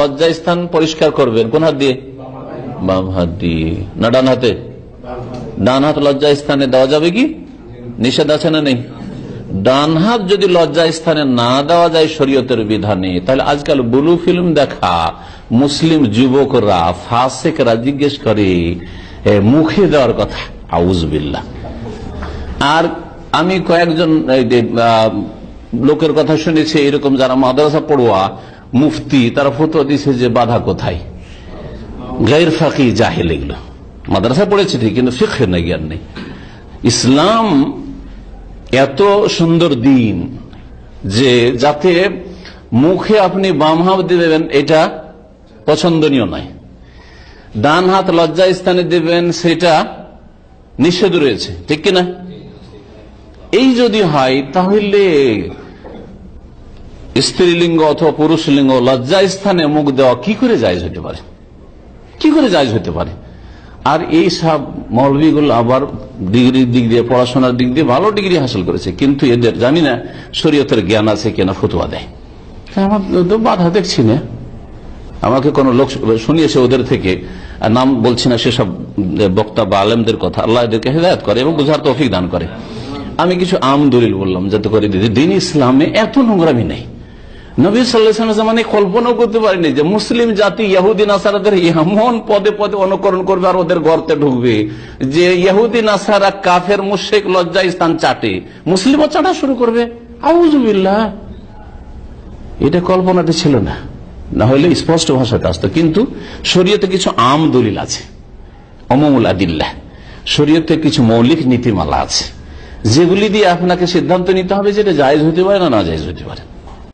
লজ্জা স্থান পরিষ্কার করবেন কোন হাত দিয়ে? বাম হাত দিয়ে না ডান হাতে? ডান হাত লজ্জা স্থানে দেওয়া যাবে কি? নিষেধ আছে না নেই? ডান হাত যদি লজ্জা স্থানে না দেওয়া যায় শরীয়তের বিধানে, তাহলে আজকাল ব্লু ফিল্ম দেখা মুসলিম যুবকরা ফাসেকরা জিজ্ঞেস করে মুখে দেওয়ার কথা, আউযুবিল্লাহ। আর আমি কয়েকজন লোকের কথা শুনেছি এরকম, যারা মাদ্রাসা পড়ুয়া মুফতি, তারা ফতোয়া দিছে যে বাধা কোথায়? গায়র ফাকি জাহেল, এগুলো মাদ্রাসা পড়েছে ঠিক, কিন্তু ফিকহে না, জ্ঞান নেই। ইসলাম এত সুন্দর দিন যে যাতে মুখে আপনি বাম হাত দিবেন এটা পছন্দনীয় নয়, ডান হাত লজ্জা স্থানে দিবেন সেটা নিষেধ রয়েছে, ঠিক কিনা? এই যদি হয় তাহলে স্ত্রীলিঙ্গ অথবা পুরুষ লিঙ্গ লজ্জা স্থানে মুখ দেওয়া কি করে জায়েজ হতে পারে? কি করে জায়েজ হতে পারে? আর এই সব মৌলবীগুলো আবার ডিগ্রির দিক দিয়ে, পড়াশোনার দিক দিয়ে ভালো ডিগ্রি হাসিল করেছে, কিন্তু এদের জানি না শরীয়তের জ্ঞান আছে কিনা, ফতোয়া দেয়। আমার তো বাধা দেখছি না। আমাকে কোন লোক শুনিয়েছে ওদের থেকে, নাম বলছি না, সেসব বক্তা বা আলেমদের কথা, আল্লাহ এদেরকে হেদায়েত করে এবং বুঝার তৌফিক দান করে। আমি কিছু আম দলিল বললাম যাতে করে দিন ইসলামে এত নোংরামি নেই। নবী সাল্লাল্লাহু আলাইহি ওয়াসাল্লাম জামানায় কল্পনাও করতে পারেনি যে মুসলিম জাতি ইহুদি নাসারাদের এমন পদে পদে অনুকরণ করবে আর ওদের গর্তে ঢুকবে যে ইহুদি নাসারা কাফের মুশরিক লজ্জা স্থান চাটে, মুসলিমও চাটা শুরু করবে। আউযুবিল্লাহ, এটা কল্পনাতে ছিল না, না হলে স্পষ্ট ভাষাতে আসতো। কিন্তু শরীয়তে কিছু আম দলিল আছে, উমুমুল আদিল্লাহ, শরীয়তে কিছু মৌলিক নীতিমালা আছে যেগুলি দিয়ে আপনাকে সিদ্ধান্ত নিতে হবে যেটা জায়েজ হতে পারে না জায়েজ হতে পারে।